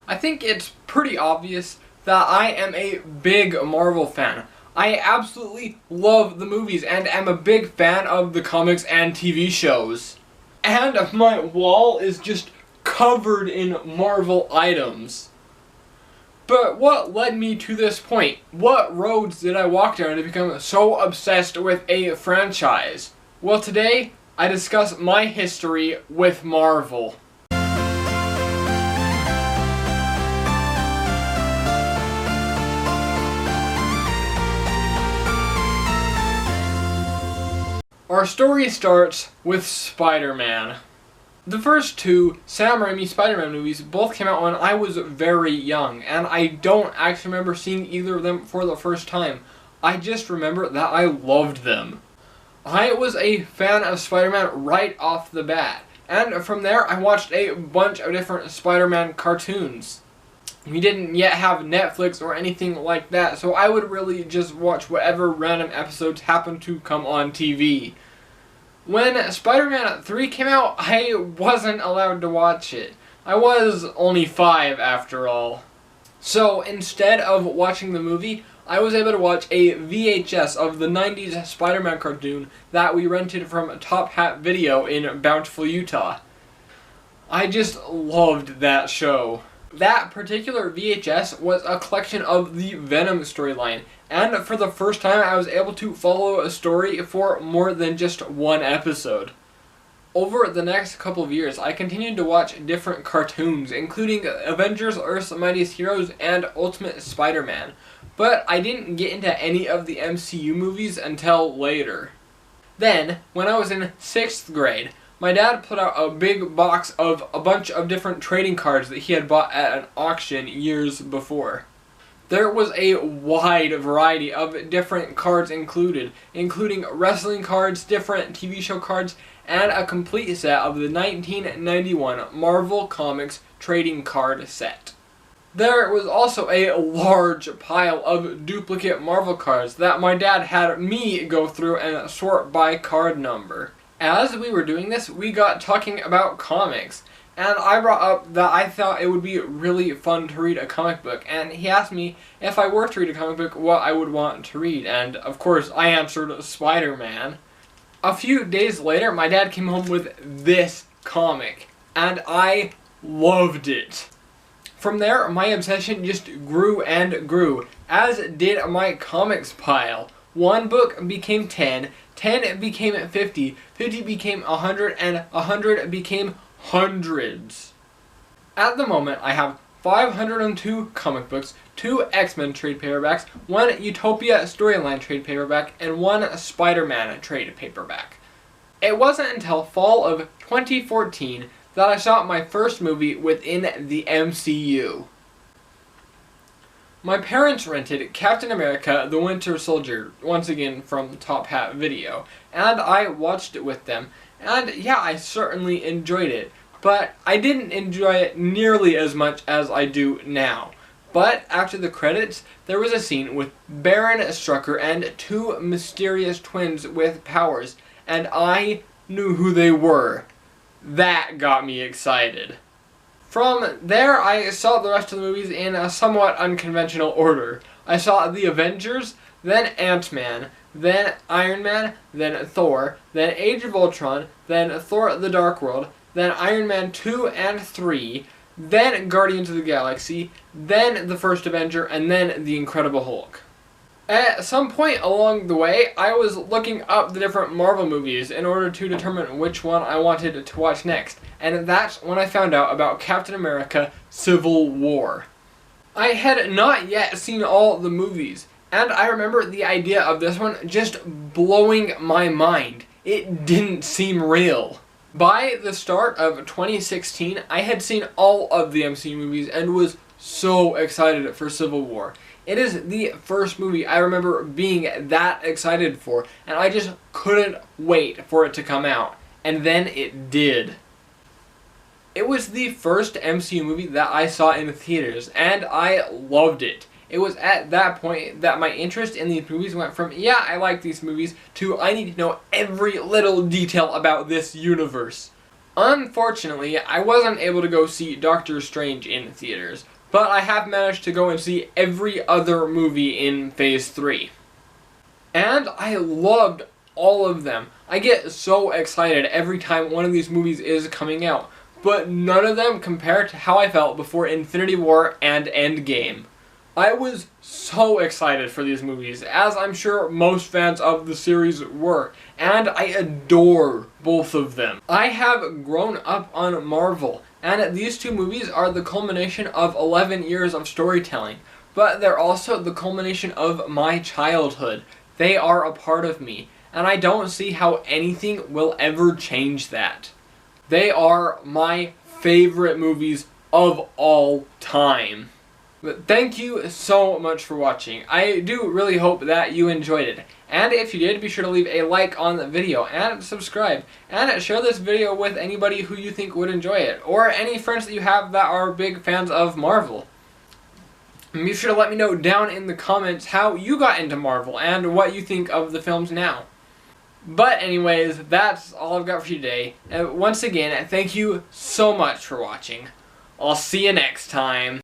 I think it's pretty obvious that I am a big Marvel fan. I absolutely love the movies and am a big fan of the comics and TV shows. And my wall is just covered in Marvel items. But what led me to this point? What roads did I walk down to become so obsessed with a franchise? Well, today I discuss my history with Marvel. Our story starts with Spider-Man. The first two Sam Raimi Spider-Man movies both came out when I was very young, and I don't actually remember seeing either of them for the first time. I just remember that I loved them. I was a fan of Spider-Man right off the bat, and from there I watched a bunch of different Spider-Man cartoons. We didn't yet have Netflix or anything like that, so I would really just watch whatever random episodes happened to come on TV. When Spider-Man 3 came out, I wasn't allowed to watch it. I was only 5 after all. So instead of watching the movie, I was able to watch a VHS of the 90s Spider-Man cartoon that we rented from Top Hat Video in Bountiful, Utah. I just loved that show. That particular VHS was a collection of the Venom storyline, and for the first time I was able to follow a story for more than just one episode. Over the next couple of years, I continued to watch different cartoons, including Avengers, Earth's Mightiest Heroes, and Ultimate Spider-Man, but I didn't get into any of the MCU movies until later. Then, when I was in 6th grade, my dad put out a big box of a bunch of different trading cards that he had bought at an auction years before. There was a wide variety of different cards included, including wrestling cards, different TV show cards, and a complete set of the 1991 Marvel Comics trading card set. There was also a large pile of duplicate Marvel cards that my dad had me go through and sort by card number. As we were doing this, we got talking about comics, and I brought up that I thought it would be really fun to read a comic book, and he asked me if I were to read a comic book what I would want to read, and of course I answered Spider-Man. A few days later, my dad came home with this comic, and I loved it. From there, my obsession just grew and grew, as did my comics pile. One book became 10, 10 became 50, 50 became 100, and 100 became hundreds. At the moment, I have 502 comic books, 2 X-Men trade paperbacks, 1 Utopia Storyline trade paperback, and 1 Spider-Man trade paperback. It wasn't until fall of 2014 that I saw my first movie within the MCU. My parents rented Captain America: The Winter Soldier, once again from Top Hat Video, and I watched it with them, and yeah, I certainly enjoyed it, but I didn't enjoy it nearly as much as I do now. But after the credits, there was a scene with Baron Strucker and 2 mysterious twins with powers, and I knew who they were. That got me excited. From there, I saw the rest of the movies in a somewhat unconventional order. I saw The Avengers, then Ant-Man, then Iron Man, then Thor, then Age of Ultron, then Thor: The Dark World, then Iron Man 2 and 3, then Guardians of the Galaxy, then The First Avenger, and then The Incredible Hulk. At some point along the way, I was looking up the different Marvel movies in order to determine which one I wanted to watch next, and that's when I found out about Captain America: Civil War. I had not yet seen all the movies, and I remember the idea of this one just blowing my mind. It didn't seem real. By the start of 2016, I had seen all of the MCU movies and was so excited for Civil War. It is the first movie I remember being that excited for, and I just couldn't wait for it to come out. And then it did. It was the first MCU movie that I saw in the theaters, and I loved it. It was at that point that my interest in these movies went from, yeah, I like these movies, to I need to know every little detail about this universe. Unfortunately, I wasn't able to go see Doctor Strange in theaters, but I have managed to go and see every other movie in Phase 3. And I loved all of them. I get so excited every time one of these movies is coming out, but none of them compare to how I felt before Infinity War and Endgame. I was so excited for these movies, as I'm sure most fans of the series were, and I adore both of them. I have grown up on Marvel, and these two movies are the culmination of 11 years of storytelling, but they're also the culmination of my childhood. They are a part of me, and I don't see how anything will ever change that. They are my favorite movies of all time. But thank you so much for watching. I do really hope that you enjoyed it. And if you did, be sure to leave a like on the video and subscribe. And share this video with anybody who you think would enjoy it, or any friends that you have that are big fans of Marvel. And be sure to let me know down in the comments how you got into Marvel and what you think of the films now. But anyways, that's all I've got for you today. And once again, thank you so much for watching. I'll see you next time.